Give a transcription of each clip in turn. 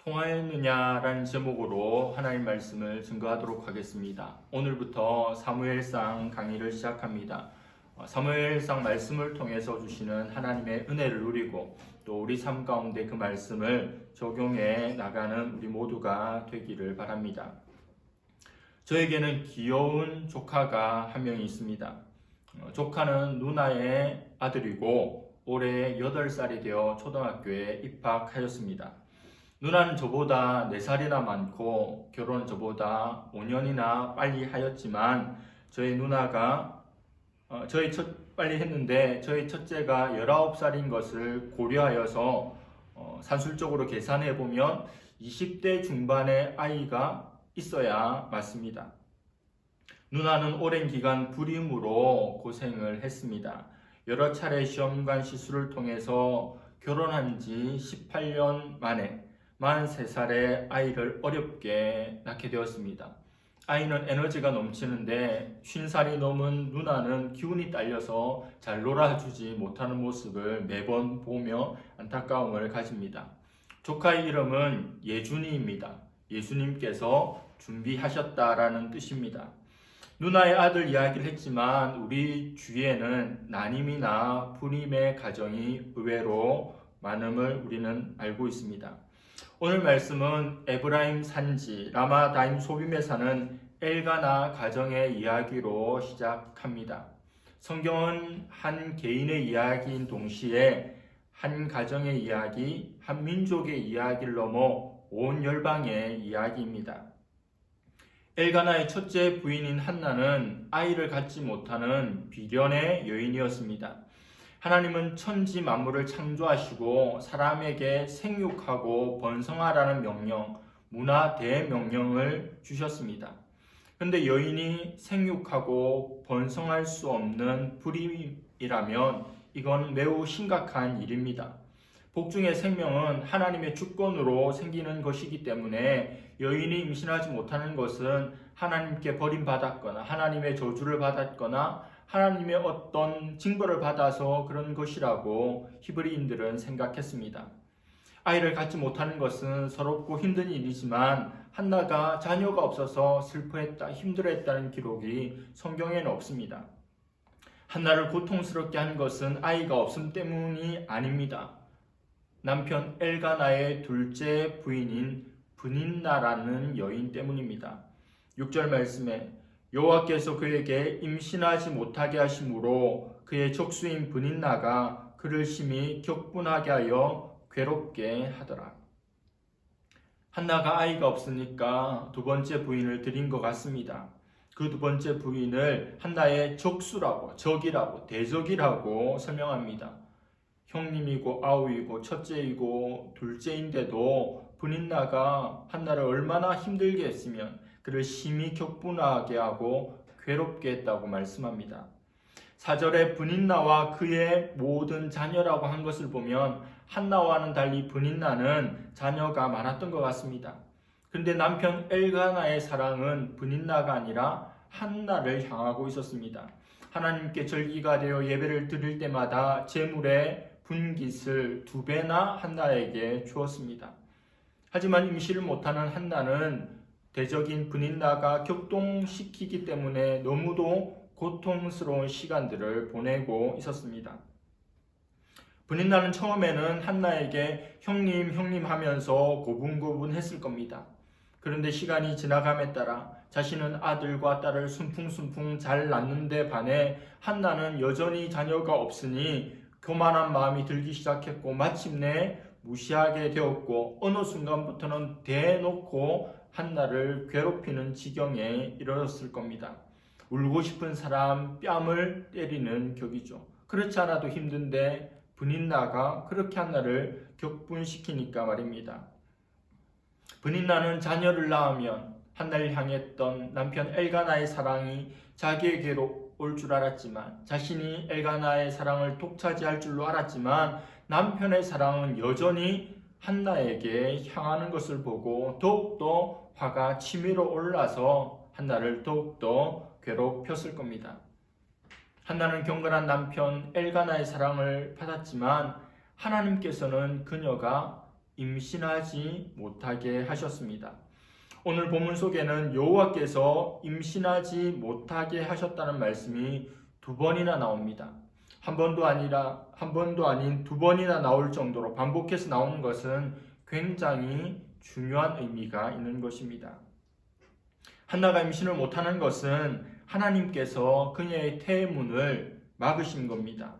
통하였느냐라는 제목으로 하나님 말씀을 증거하도록 하겠습니다. 오늘부터 사무엘상 강의를 시작합니다. 사무엘상 말씀을 통해서 주시는 하나님의 은혜를 누리고 또 우리 삶 가운데 그 말씀을 적용해 나가는 우리 모두가 되기를 바랍니다. 저에게는 귀여운 조카가 한 명이 있습니다. 조카는 누나의 아들이고 올해 8살이 되어 초등학교에 입학하였습니다. 누나는 저보다 4살이나 많고 결혼은 저보다 5년이나 빨리 하였지만 저희 누나가 빨리 했는데 저희 첫째가 19살인 것을 고려하여서 산술적으로 계산해 보면 20대 중반의 아이가 있어야 맞습니다. 누나는 오랜 기간 불임으로 고생을 했습니다. 여러 차례 시험관 시술을 통해서 결혼한 지 18년 만에 43살의 아이를 어렵게 낳게 되었습니다. 아이는 에너지가 넘치는데 50살이 넘은 누나는 기운이 딸려서 잘 놀아주지 못하는 모습을 매번 보며 안타까움을 가집니다. 조카의 이름은 예준이입니다. 예수님께서 준비하셨다라는 뜻입니다. 누나의 아들 이야기를 했지만 우리 주위에는 난임이나 불임의 가정이 의외로 많음을 우리는 알고 있습니다. 오늘 말씀은 에브라임 산지 라마다임 소빔에 사는 엘가나 가정의 이야기로 시작합니다. 성경은 한 개인의 이야기인 동시에 한 가정의 이야기, 한 민족의 이야기를 넘어 온 열방의 이야기입니다. 엘가나의 첫째 부인인 한나는 아이를 갖지 못하는 비련의 여인이었습니다. 하나님은 천지 만물을 창조하시고 사람에게 생육하고 번성하라는 명령, 문화 대명령을 주셨습니다. 그런데 여인이 생육하고 번성할 수 없는 불임이라면 이건 매우 심각한 일입니다. 복중의 생명은 하나님의 주권으로 생기는 것이기 때문에 여인이 임신하지 못하는 것은 하나님께 버림받았거나 하나님의 저주를 받았거나 하나님의 어떤 징벌을 받아서 그런 것이라고 히브리인들은 생각했습니다. 아이를 갖지 못하는 것은 서럽고 힘든 일이지만 한나가 자녀가 없어서 슬퍼했다, 힘들어했다는 기록이 성경에는 없습니다. 한나를 고통스럽게 한 것은 아이가 없음 때문이 아닙니다. 남편 엘가나의 둘째 부인인 브닌나라는 여인 때문입니다. 6절 말씀에 여호와께서 그에게 임신하지 못하게 하심으로 그의 적수인 브닌나가 그를 심히 격분하게 하여 괴롭게 하더라. 한나가 아이가 없으니까 두 번째 부인을 드린 것 같습니다. 그 두 번째 부인을 한나의 적수라고, 적이라고, 대적이라고 설명합니다. 형님이고 아우이고 첫째이고 둘째인데도 브닌나가 한나를 얼마나 힘들게 했으면 그를 심히 격분하게 하고 괴롭게 했다고 말씀합니다. 4절에 브닌나와 그의 모든 자녀라고 한 것을 보면 한나와는 달리 브닌나는 자녀가 많았던 것 같습니다. 그런데 남편 엘가나의 사랑은 브닌나가 아니라 한나를 향하고 있었습니다. 하나님께 절기가 되어 예배를 드릴 때마다 제물의 분깃을 2배나 한나에게 주었습니다. 하지만 임신을 못하는 한나는 대적인 브닌나가 격동시키기 때문에 너무도 고통스러운 시간들을 보내고 있었습니다. 브닌나는 처음에는 한나에게 형님 하면서 고분고분했을 겁니다. 그런데 시간이 지나감에 따라 자신은 아들과 딸을 순풍순풍 잘 낳는데 반해 한나는 여전히 자녀가 없으니 교만한 마음이 들기 시작했고 마침내 무시하게 되었고 어느 순간부터는 대놓고 한나를 괴롭히는 지경에 이르렀을 겁니다. 울고 싶은 사람 뺨을 때리는 격이죠. 그렇지 않아도 힘든데 브닌나가 그렇게 한나를 격분시키니까 말입니다. 브닌나는 자녀를 낳으면 한나를 향했던 남편 엘가나의 사랑이 자기에게로 올 줄 알았지만 자신이 엘가나의 사랑을 독차지할 줄로 알았지만 남편의 사랑은 여전히 한나에게 향하는 것을 보고 더욱더 화가 치밀어 올라서 한나를 더욱더 괴롭혔을 겁니다. 한나는 경건한 남편 엘가나의 사랑을 받았지만 하나님께서는 그녀가 임신하지 못하게 하셨습니다. 오늘 본문 속에는 여호와께서 임신하지 못하게 하셨다는 말씀이 2번이나 나옵니다. 한 번도 아닌 2번이나 나올 정도로 반복해서 나오는 것은 굉장히 중요한 의미가 있는 것입니다. 한나가 임신을 못하는 것은 하나님께서 그녀의 태문을 막으신 겁니다.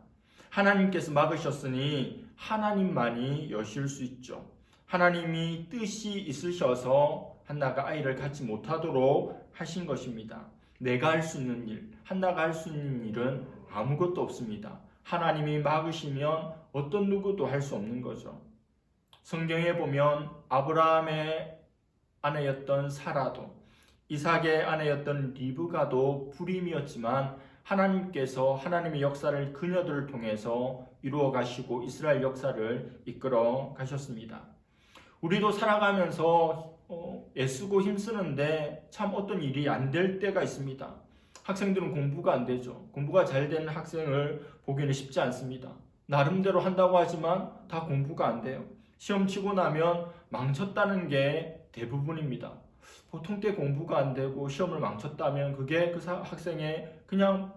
하나님께서 막으셨으니 하나님만이 여실 수 있죠. 하나님이 뜻이 있으셔서 한나가 아이를 갖지 못하도록 하신 것입니다. 내가 할 수 있는 일, 한나가 할 수 있는 일은 아무것도 없습니다. 하나님이 막으시면 어떤 누구도 할 수 없는 거죠. 성경에 보면 아브라함의 아내였던 사라도, 이삭의 아내였던 리브가도 불임이었지만 하나님께서 하나님의 역사를 그녀들을 통해서 이루어 가시고 이스라엘 역사를 이끌어 가셨습니다. 우리도 살아가면서 애쓰고 힘쓰는데 참 어떤 일이 안 될 때가 있습니다. 학생들은 공부가 안 되죠. 공부가 잘 되는 학생을 보기는 쉽지 않습니다. 나름대로 한다고 하지만 다 공부가 안 돼요. 시험 치고 나면 망쳤다는 게 대부분입니다. 보통 때 공부가 안 되고 시험을 망쳤다면 그게 그 학생의 그냥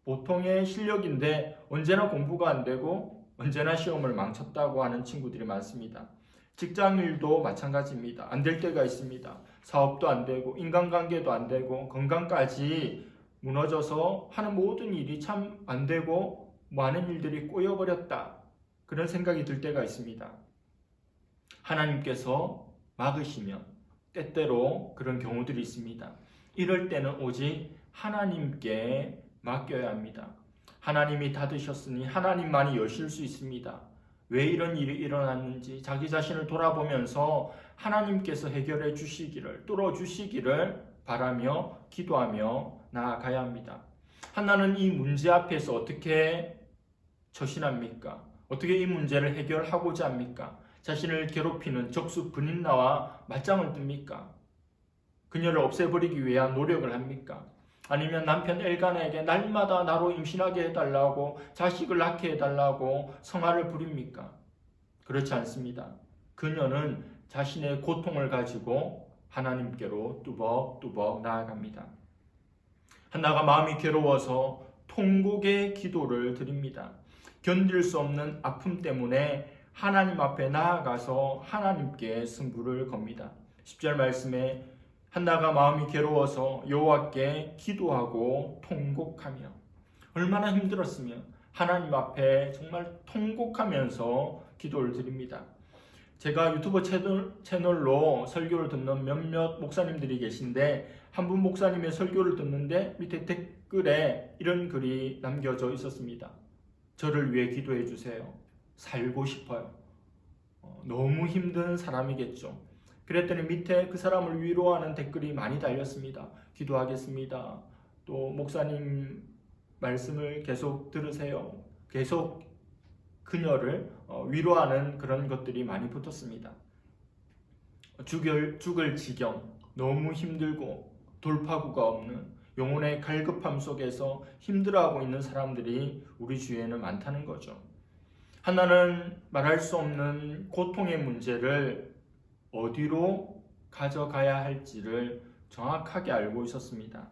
보통의 실력인데 언제나 공부가 안 되고 언제나 시험을 망쳤다고 하는 친구들이 많습니다. 직장일도 마찬가지입니다. 안 될 때가 있습니다. 사업도 안 되고 인간관계도 안 되고 건강까지 무너져서 하는 모든 일이 참 안 되고 많은 일들이 꼬여버렸다. 그런 생각이 들 때가 있습니다. 하나님께서 막으시면 때때로 그런 경우들이 있습니다. 이럴 때는 오직 하나님께 맡겨야 합니다. 하나님이 닫으셨으니 하나님만이 여실 수 있습니다. 왜 이런 일이 일어났는지 자기 자신을 돌아보면서 하나님께서 해결해 주시기를, 뚫어 주시기를 바라며 기도하며 나아가야 합니다. 한나는 이 문제 앞에서 어떻게 처신합니까? 어떻게 이 문제를 해결하고자 합니까? 자신을 괴롭히는 적수 브닌나와 맞짱을 뜹니까? 그녀를 없애버리기 위한 노력을 합니까? 아니면 남편 엘가나에게 날마다 나로 임신하게 해달라고 자식을 낳게 해달라고 성화를 부립니까? 그렇지 않습니다. 그녀는 자신의 고통을 가지고 하나님께로 뚜벅뚜벅 나아갑니다. 한나가 마음이 괴로워서 통곡의 기도를 드립니다. 견딜 수 없는 아픔 때문에 하나님 앞에 나아가서 하나님께 승부를 겁니다. 10절 말씀에 한나가 마음이 괴로워서 여호와께 기도하고 통곡하며, 얼마나 힘들었으면 하나님 앞에 정말 통곡하면서 기도를 드립니다. 제가 유튜브 채널로 설교를 듣는 몇몇 목사님들이 계신데 한 분 목사님의 설교를 듣는데 밑에 댓글에 이런 글이 남겨져 있었습니다. 저를 위해 기도해 주세요. 살고 싶어요. 너무 힘든 사람이겠죠. 그랬더니 밑에 그 사람을 위로하는 댓글이 많이 달렸습니다. 기도하겠습니다. 또 목사님 말씀을 계속 들으세요. 계속 그녀를 위로하는 그런 것들이 많이 붙었습니다. 죽을 지경, 너무 힘들고 돌파구가 없는 영혼의 갈급함 속에서 힘들어하고 있는 사람들이 우리 주위에는 많다는 거죠. 한나는 말할 수 없는 고통의 문제를 어디로 가져가야 할지를 정확하게 알고 있었습니다.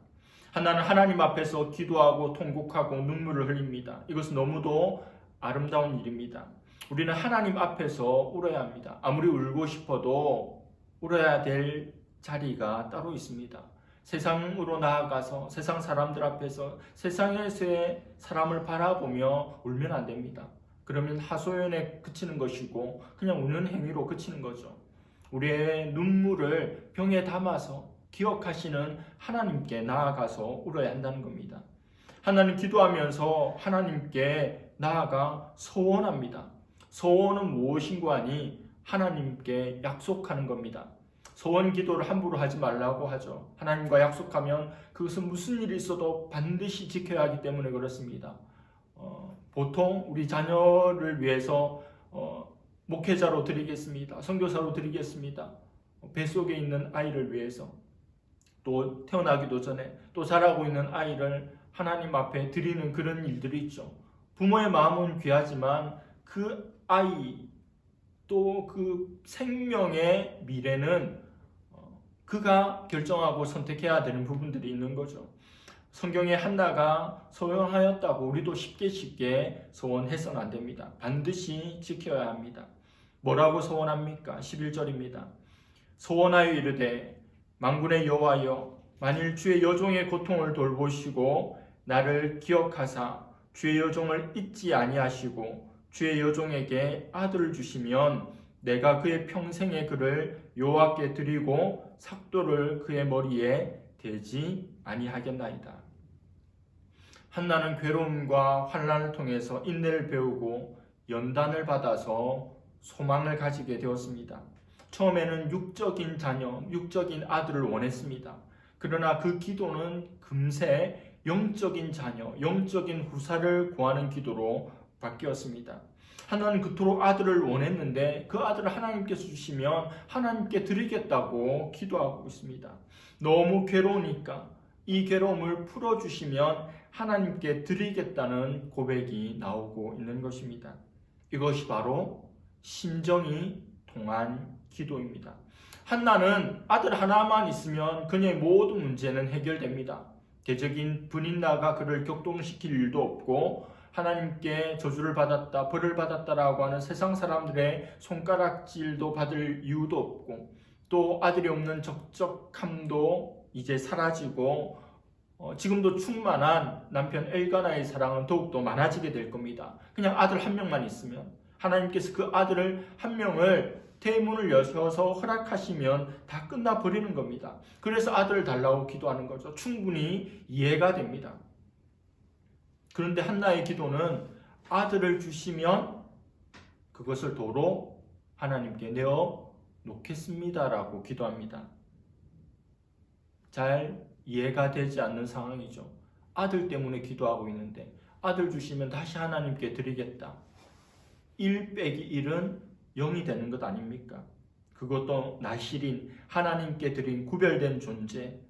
한나는 하나님 앞에서 기도하고 통곡하고 눈물을 흘립니다. 이것은 너무도 아름다운 일입니다. 우리는 하나님 앞에서 울어야 합니다. 아무리 울고 싶어도 울어야 될 자리가 따로 있습니다. 세상으로 나아가서 세상 사람들 앞에서 세상에서의 사람을 바라보며 울면 안 됩니다. 그러면 하소연에 그치는 것이고 그냥 우는 행위로 그치는 거죠. 우리의 눈물을 병에 담아서 기억하시는 하나님께 나아가서 울어야 한다는 겁니다. 하나님 기도하면서 하나님께 나아가 소원합니다. 소원은 무엇인고 하니 하나님께 약속하는 겁니다. 소원 기도를 함부로 하지 말라고 하죠. 하나님과 약속하면 그것은 무슨 일이 있어도 반드시 지켜야 하기 때문에 그렇습니다. 보통 우리 자녀를 위해서 목회자로 드리겠습니다. 선교사로 드리겠습니다. 뱃속에 있는 아이를 위해서, 또 태어나기도 전에 또 자라고 있는 아이를 하나님 앞에 드리는 그런 일들이 있죠. 부모의 마음은 귀하지만 그 아이 또 그 생명의 미래는 그가 결정하고 선택해야 되는 부분들이 있는 거죠. 성경에 한나가 소원하였다고 우리도 쉽게 소원해서는 안 됩니다. 반드시 지켜야 합니다. 뭐라고 소원합니까? 11절입니다. 소원하여 이르되 만군의 여호와여 만일 주의 여종의 고통을 돌보시고 나를 기억하사 주의 여종을 잊지 아니하시고 주의 여종에게 아들을 주시면 내가 그의 평생의 그를 여호와께 드리고 삭도를 그의 머리에 대지 아니하겠나이다. 한나는 괴로움과 환난을 통해서 인내를 배우고 연단을 받아서 소망을 가지게 되었습니다. 처음에는 육적인 자녀, 육적인 아들을 원했습니다. 그러나 그 기도는 금세 영적인 자녀, 영적인 후사를 구하는 기도로 바뀌었습니다. 하나는 그토록 아들을 원했는데 그 아들을 하나님께서 주시면 하나님께 드리겠다고 기도하고 있습니다. 너무 괴로우니까 이 괴로움을 풀어주시면 하나님께 드리겠다는 고백이 나오고 있는 것입니다. 이것이 바로 심정이 통한 기도입니다. 한나는 아들 하나만 있으면 그녀의 모든 문제는 해결됩니다. 대적인 분인나가 그를 격동시킬 일도 없고 하나님께 저주를 받았다, 벌을 받았다라고 하는 세상 사람들의 손가락질도 받을 이유도 없고 또 아들이 없는 적적함도 이제 사라지고 지금도 충만한 남편 엘가나의 사랑은 더욱더 많아지게 될 겁니다. 그냥 아들 한 명만 있으면 하나님께서 그 아들을 한 명을 대문을 여셔서 허락하시면 다 끝나버리는 겁니다. 그래서 아들을 달라고 기도하는 거죠. 충분히 이해가 됩니다. 그런데 한나의 기도는 아들을 주시면 그것을 도로 하나님께 내어 놓겠습니다라고 기도합니다. 잘 이해가 되지 않는 상황이죠. 아들 때문에 기도하고 있는데 아들 주시면 다시 하나님께 드리겠다. 1 빼기 1은 0이 되는 것 아닙니까? 그것도 나실인 하나님께 드린 구별된 존재,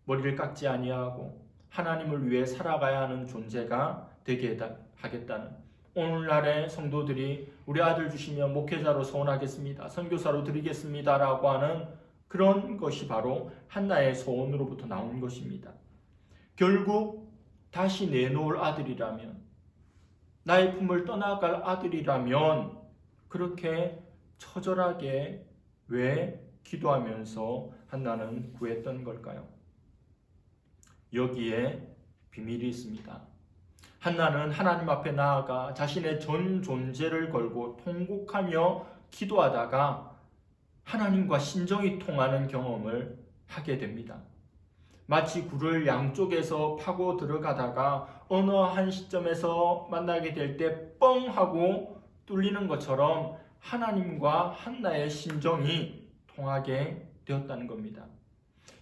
머리를 깎지 아니하고 하나님을 위해 살아가야 하는 존재가 되게 하겠다는, 오늘날의 성도들이 우리 아들 주시면 목회자로 소원하겠습니다, 선교사로 드리겠습니다 라고 하는 그런 것이 바로 한나의 소원으로부터 나온 것입니다. 결국 다시 내놓을 아들이라면, 나의 품을 떠나갈 아들이라면 그렇게 처절하게 왜 기도하면서 한나는 구했던 걸까요? 여기에 비밀이 있습니다. 한나는 하나님 앞에 나아가 자신의 전 존재를 걸고 통곡하며 기도하다가 하나님과 심정이 통하는 경험을 하게 됩니다. 마치 굴을 양쪽에서 파고 들어가다가 어느 한 시점에서 만나게 될 때 뻥 하고 뚫리는 것처럼 하나님과 한나의 심정이 통하게 되었다는 겁니다.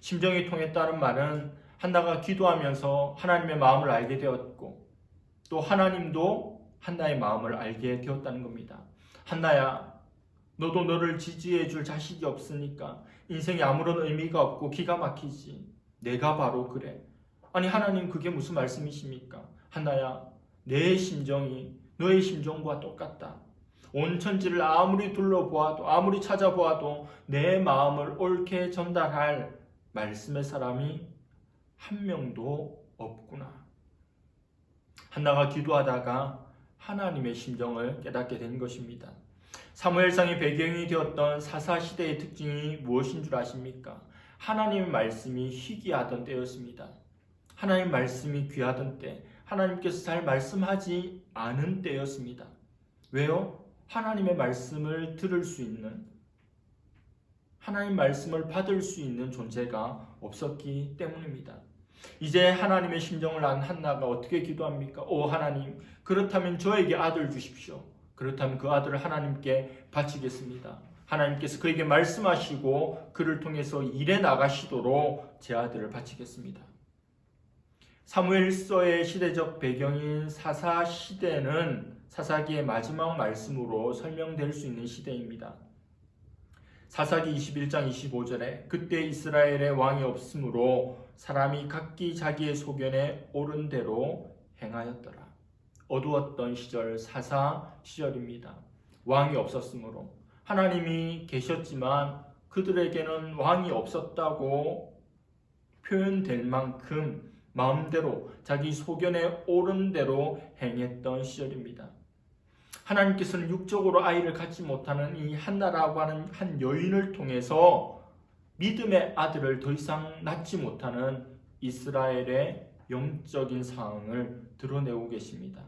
심정이 통했다는 말은 한나가 기도하면서 하나님의 마음을 알게 되었고 또 하나님도 한나의 마음을 알게 되었다는 겁니다. 한나야, 너도 너를 지지해 줄 자식이 없으니까 인생에 아무런 의미가 없고 기가 막히지. 내가 바로 그래. 아니 하나님, 그게 무슨 말씀이십니까? 한나야, 내 심정이 너의 심정과 똑같다. 온 천지를 아무리 둘러보아도 아무리 찾아보아도 내 마음을 옳게 전달할 말씀의 사람이 한 명도 없구나. 한나가 기도하다가 하나님의 심정을 깨닫게 된 것입니다. 사무엘상의 배경이 되었던 사사시대의 특징이 무엇인 줄 아십니까? 하나님의 말씀이 희귀하던 때였습니다. 하나님의 말씀이 귀하던 때, 하나님께서 잘 말씀하지 않은 때였습니다. 왜요? 하나님의 말씀을 들을 수 있는, 하나님의 말씀을 받을 수 있는 존재가 없었기 때문입니다. 이제 하나님의 심정을 안 한나가 어떻게 기도합니까? 오 하나님, 그렇다면 저에게 아들 주십시오. 그렇다면 그 아들을 하나님께 바치겠습니다. 하나님께서 그에게 말씀하시고 그를 통해서 일해 나가시도록 제 아들을 바치겠습니다. 사무엘서의 시대적 배경인 사사시대는 사사기의 마지막 말씀으로 설명될 수 있는 시대입니다. 사사기 21장 25절에 그때 이스라엘의 왕이 없으므로 사람이 각기 자기의 소견에 옳은 대로 행하였더라. 어두웠던 시절, 사사 시절입니다. 왕이 없었으므로 하나님이 계셨지만 그들에게는 왕이 없었다고 표현될 만큼 마음대로 자기 소견에 옳은 대로 행했던 시절입니다. 하나님께서는 육적으로 아이를 갖지 못하는 이 한나라고 하는 한 여인을 통해서 믿음의 아들을 더 이상 낳지 못하는 이스라엘의 영적인 상황을 드러내고 계십니다.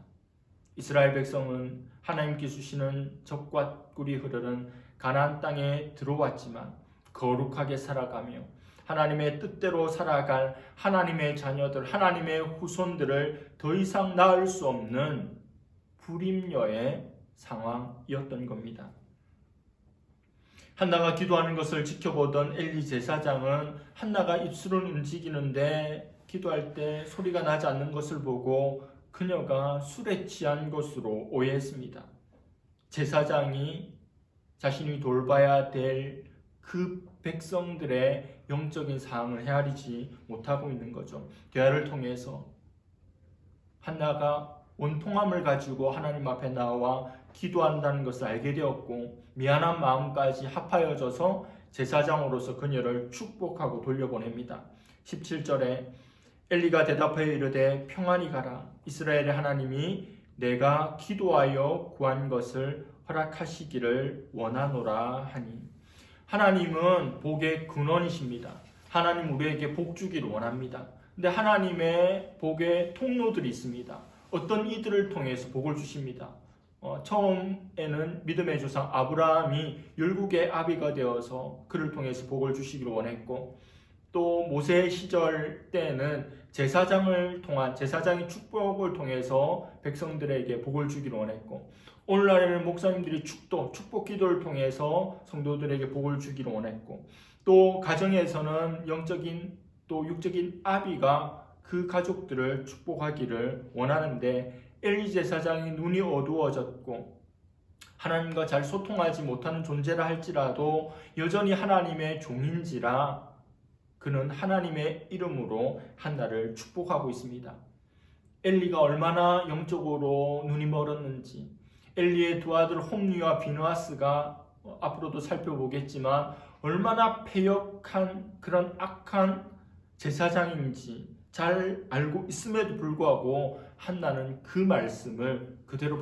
이스라엘 백성은 하나님께 주시는 적과 꿀이 흐르는 가나안 땅에 들어왔지만 거룩하게 살아가며 하나님의 뜻대로 살아갈 하나님의 자녀들, 하나님의 후손들을 더 이상 낳을 수 없는 불임녀의 상황이었던 겁니다. 한나가 기도하는 것을 지켜보던 엘리 제사장은 한나가 입술은 움직이는데 기도할 때 소리가 나지 않는 것을 보고 그녀가 술에 취한 것으로 오해했습니다. 제사장이 자신이 돌봐야 될 그 백성들의 영적인 상황을 헤아리지 못하고 있는 거죠. 대화를 통해서 한나가 원통함을 가지고 하나님 앞에 나와 기도한다는 것을 알게 되었고 미안한 마음까지 합하여져서 제사장으로서 그녀를 축복하고 돌려보냅니다. 17절에 엘리가 대답하여 이르되 평안히 가라. 이스라엘의 하나님이 내가 기도하여 구한 것을 허락하시기를 원하노라 하니. 하나님은 복의 근원이십니다. 하나님 우리에게 복 주기를 원합니다. 근데 하나님의 복의 통로들이 있습니다. 어떤 이들을 통해서 복을 주십니다. 처음에는 믿음의 조상 아브라함이 열국의 아비가 되어서 그를 통해서 복을 주시기를 원했고, 또 모세 시절 때는 제사장이 축복을 통해서 백성들에게 복을 주기를 원했고, 오늘날에는 목사님들이 축복 기도를 통해서 성도들에게 복을 주기를 원했고, 또 가정에서는 영적인 또 육적인 아비가 그 가족들을 축복하기를 원하는데 엘리 제사장이 눈이 어두워졌고 하나님과 잘 소통하지 못하는 존재라 할지라도 여전히 하나님의 종인지라 그는 하나님의 이름으로 한나를 축복하고 있습니다. 엘리가 얼마나 영적으로 눈이 멀었는지, 엘리의 두 아들 홈리와 비느하스가 앞으로도 살펴보겠지만 얼마나 패역한 그런 악한 제사장인지 잘 알고 있음에도 불구하고 한나는 그 말씀을 그대로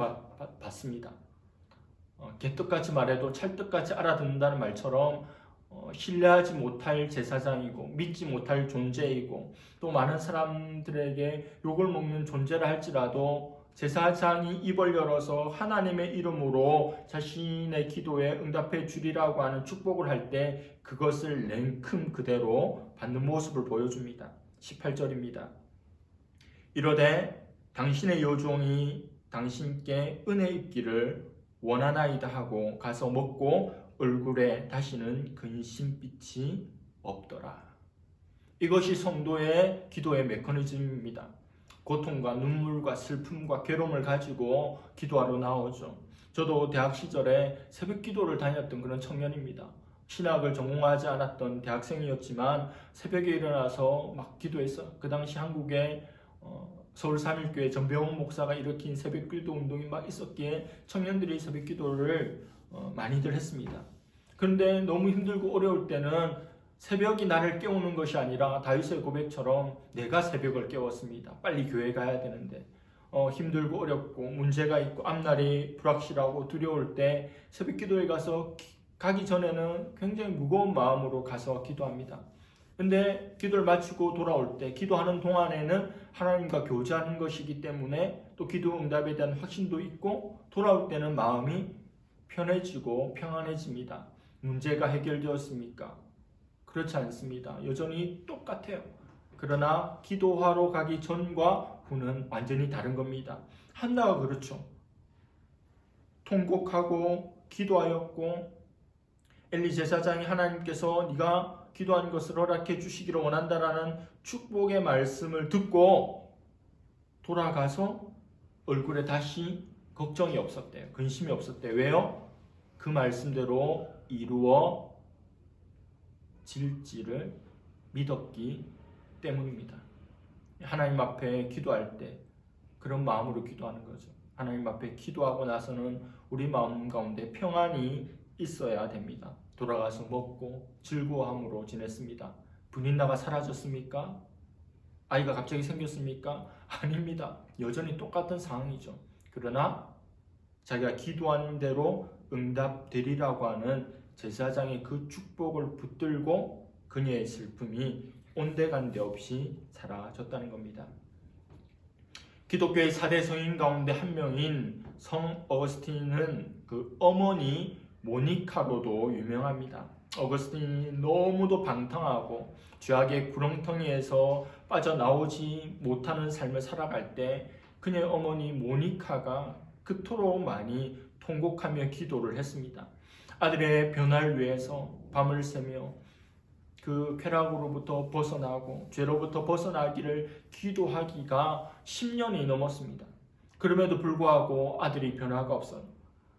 받습니다. 개떡같이 말해도 찰떡같이 알아듣는다는 말처럼 신뢰하지 못할 제사장이고 믿지 못할 존재이고 또 많은 사람들에게 욕을 먹는 존재라 할지라도 제사장이 입을 열어서 하나님의 이름으로 자신의 기도에 응답해 주리라고 하는 축복을 할 때 그것을 냉큼 그대로 받는 모습을 보여줍니다. 18절입니다. 이러되 당신의 여종이 당신께 은혜 입기를 원하나이다 하고 가서 먹고 얼굴에 다시는 근심빛이 없더라. 이것이 성도의 기도의 메커니즘입니다. 고통과 눈물과 슬픔과 괴로움을 가지고 기도하러 나오죠. 저도 대학 시절에 새벽 기도를 다녔던 그런 청년입니다. 신학을 전공하지 않았던 대학생이었지만 새벽에 일어나서 막 기도했어요. 그 당시 한국에 서울 삼일교회 전병훈 목사가 일으킨 새벽 기도 운동이 막 있었기에 청년들이 새벽 기도를 많이들 했습니다. 그런데 너무 힘들고 어려울 때는 새벽이 나를 깨우는 것이 아니라 다윗의 고백처럼 내가 새벽을 깨웠습니다. 빨리 교회 가야 되는데 힘들고 어렵고 문제가 있고 앞날이 불확실하고 두려울 때 새벽 기도에 가기 전에는 굉장히 무거운 마음으로 가서 기도합니다. 근데 기도를 마치고 돌아올 때 기도하는 동안에는 하나님과 교제하는 것이기 때문에 또 기도 응답에 대한 확신도 있고 돌아올 때는 마음이 편해지고 평안해집니다. 문제가 해결되었습니까? 그렇지 않습니다. 여전히 똑같아요. 그러나 기도하러 가기 전과 후는 완전히 다른 겁니다. 한나가 그렇죠. 통곡하고 기도하였고 엘리 제사장이 하나님께서 네가 기도한 것을 허락해 주시기를 원한다라는 축복의 말씀을 듣고 돌아가서 얼굴에 다시 걱정이 없었대요. 근심이 없었대요. 왜요? 그 말씀대로 이루어질지를 믿었기 때문입니다. 하나님 앞에 기도할 때 그런 마음으로 기도하는 거죠. 하나님 앞에 기도하고 나서는 우리 마음 가운데 평안이 있어야 됩니다. 돌아가서 먹고 즐거워함으로 지냈습니다. 분인나가 사라졌습니까? 아이가 갑자기 생겼습니까? 아닙니다. 여전히 똑같은 상황이죠. 그러나 자기가 기도한 대로 응답되리라고 하는 제사장의 그 축복을 붙들고 그녀의 슬픔이 온데간데 없이 사라졌다는 겁니다. 기독교의 4대 성인 가운데 한 명인 성 어거스틴은 그 어머니 모니카로도 유명합니다. 어거스틴이 너무도 방탕하고 죄악의 구렁텅이에서 빠져나오지 못하는 삶을 살아갈 때 그녀의 어머니 모니카가 그토록 많이 통곡하며 기도를 했습니다. 아들의 변화를 위해서 밤을 새며 그 쾌락으로부터 벗어나고 죄로부터 벗어나기를 기도하기가 10년이 넘었습니다. 그럼에도 불구하고 아들이 변화가 없어요.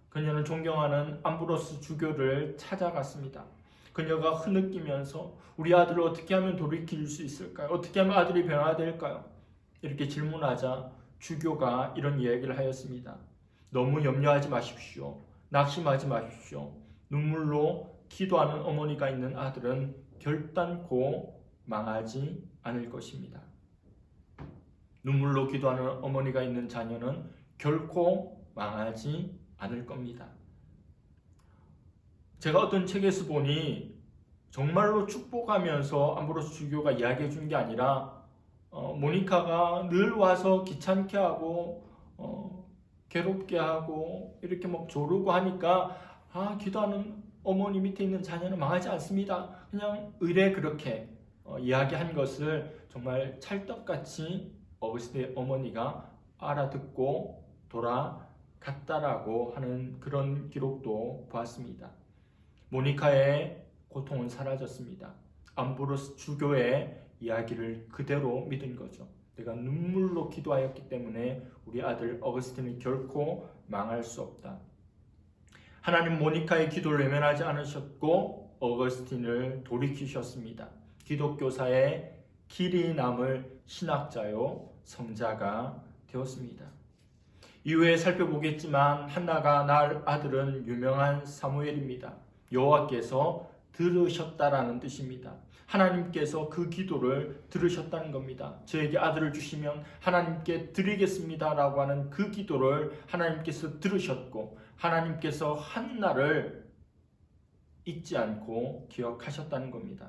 그녀는 존경하는 암브로스 주교를 찾아갔습니다. 그녀가 흐느끼면서 우리 아들을 어떻게 하면 돌이킬 수 있을까요? 어떻게 하면 아들이 변화될까요? 이렇게 질문하자 주교가 이런 이야기를 하였습니다. 너무 염려하지 마십시오. 낙심하지 마십시오. 눈물로 기도하는 어머니가 있는 아들은 결단코 망하지 않을 것입니다. 눈물로 기도하는 어머니가 있는 자녀는 결코 망하지 않을 겁니다. 제가 어떤 책에서 보니 정말로 축복하면서 암브로스 주교가 이야기해 준 게 아니라 모니카가 늘 와서 귀찮게 하고 괴롭게 하고 이렇게 막 조르고 하니까 기도하는 어머니 밑에 있는 자녀는 망하지 않습니다. 그냥 의례 그렇게 이야기한 것을 정말 찰떡같이 어거스틴의 어머니가 알아듣고 돌아갔다라고 하는 그런 기록도 보았습니다. 모니카의 고통은 사라졌습니다. 암브로스 주교의 이야기를 그대로 믿은 거죠. 내가 눈물로 기도하였기 때문에 우리 아들 어거스틴은 결코 망할 수 없다. 하나님 모니카의 기도를 외면하지 않으셨고 어거스틴을 돌이키셨습니다. 기독교사의 길이 남을 신학자요 성자가 되었습니다. 이후에 살펴보겠지만 한나가 낳을 아들은 유명한 사무엘입니다. 여호와께서 들으셨다라는 뜻입니다. 하나님께서 그 기도를 들으셨다는 겁니다. 저에게 아들을 주시면 하나님께 드리겠습니다라고 하는 그 기도를 하나님께서 들으셨고 하나님께서 한나를 잊지 않고 기억하셨다는 겁니다.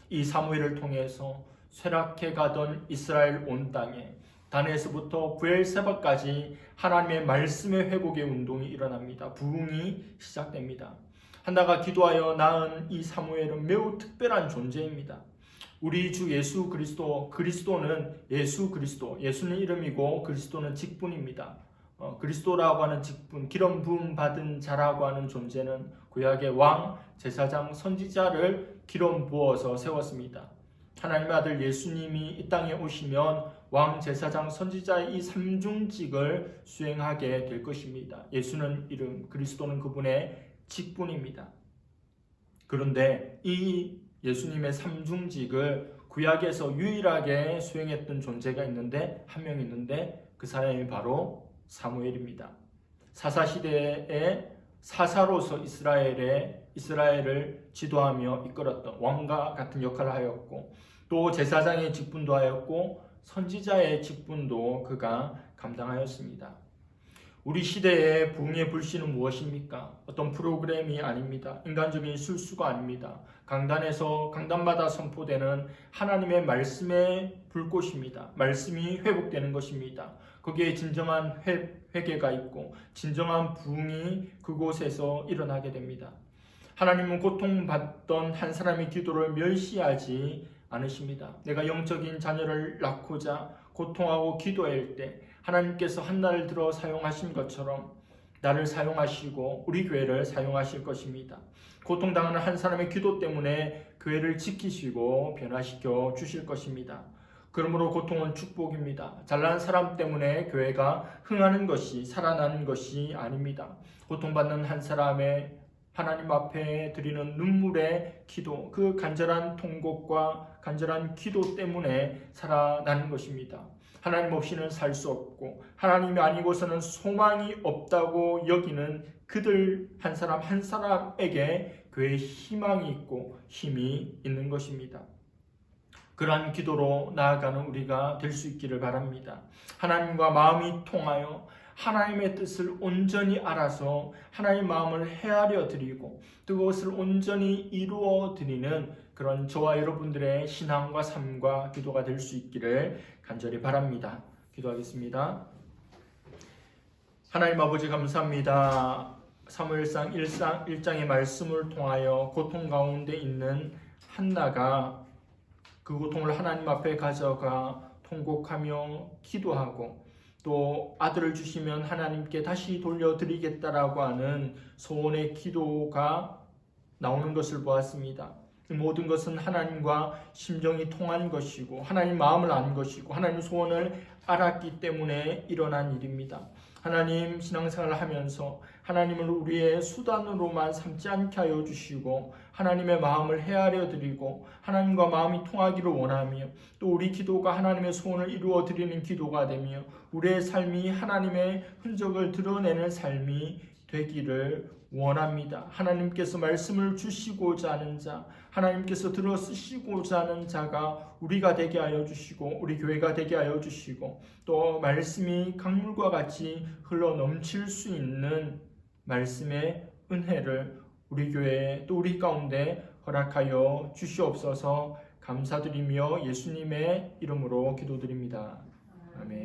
이 사무엘을 통해서 쇠락해 가던 이스라엘 온 땅에 단에서부터 브엘세바까지 하나님의 말씀의 회복의 운동이 일어납니다. 부흥이 시작됩니다. 한나가 기도하여 낳은 이 사무엘은 매우 특별한 존재입니다. 우리 주 예수 그리스도, 그리스도는 예수 그리스도, 예수는 이름이고 그리스도는 직분입니다. 그리스도라고 하는 직분, 기름 부음 받은 자라고 하는 존재는 구약의 왕, 제사장, 선지자를 기름 부어서 세웠습니다. 하나님의 아들 예수님이 이 땅에 오시면 왕, 제사장, 선지자의 이 삼중직을 수행하게 될 것입니다. 예수는 이름, 그리스도는 그분의 직분입니다. 그런데 이 예수님의 삼중직을 구약에서 유일하게 수행했던 존재가 있는데 한 명 있는데 그 사람이 바로 사무엘입니다. 사사시대에 사사로서 이스라엘을 지도하며 이끌었던 왕과 같은 역할을 하였고 또 제사장의 직분도 하였고 선지자의 직분도 그가 감당하였습니다. 우리 시대의 부흥의 불씨는 무엇입니까? 어떤 프로그램이 아닙니다. 인간적인 술수가 아닙니다. 강단마다 선포되는 하나님의 말씀의 불꽃입니다. 말씀이 회복되는 것입니다. 거기에 진정한 회개가 있고 진정한 부흥이 그곳에서 일어나게 됩니다. 하나님은 고통받던 한 사람의 기도를 멸시하지 않으십니다. 내가 영적인 자녀를 낳고자 고통하고 기도할 때 하나님께서 한나를 들어 사용하신 것처럼 나를 사용하시고 우리 교회를 사용하실 것입니다. 고통당하는 한 사람의 기도 때문에 교회를 지키시고 변화시켜 주실 것입니다. 그러므로 고통은 축복입니다. 잘난 사람 때문에 교회가 흥하는 것이 살아나는 것이 아닙니다. 고통받는 한 사람의 하나님 앞에 드리는 눈물의 기도, 그 간절한 통곡과 간절한 기도 때문에 살아나는 것입니다. 하나님 없이는 살 수 없고 하나님이 아니고서는 소망이 없다고 여기는 그들 한 사람 한 사람에게 교회의 희망이 있고 힘이 있는 것입니다. 그러한 기도로 나아가는 우리가 될 수 있기를 바랍니다. 하나님과 마음이 통하여 하나님의 뜻을 온전히 알아서 하나님의 마음을 헤아려 드리고 그것을 온전히 이루어 드리는 그런 저와 여러분들의 신앙과 삶과 기도가 될 수 있기를 간절히 바랍니다. 기도하겠습니다. 하나님 아버지 감사합니다. 사무엘상 1장의 말씀을 통하여 고통 가운데 있는 한나가 그 고통을 하나님 앞에 가져가 통곡하며 기도하고 또 아들을 주시면 하나님께 다시 돌려드리겠다라고 하는 소원의 기도가 나오는 것을 보았습니다. 이 모든 것은 하나님과 심정이 통한 것이고 하나님 마음을 안 것이고 하나님 소원을 알았기 때문에 일어난 일입니다. 하나님 신앙생활을 하면서 하나님을 우리의 수단으로만 삼지 않게 하여 주시고 하나님의 마음을 헤아려 드리고 하나님과 마음이 통하기를 원하며 또 우리 기도가 하나님의 소원을 이루어 드리는 기도가 되며 우리의 삶이 하나님의 흔적을 드러내는 삶이 되기를 원합니다. 하나님께서 말씀을 주시고자 하는 자, 하나님께서 들어 쓰시고자 하는 자가 우리가 되게 하여 주시고 우리 교회가 되게 하여 주시고 또 말씀이 강물과 같이 흘러 넘칠 수 있는 말씀의 은혜를 우리 교회에 또 우리 가운데 허락하여 주시옵소서. 감사드리며 예수님의 이름으로 기도드립니다. 아멘.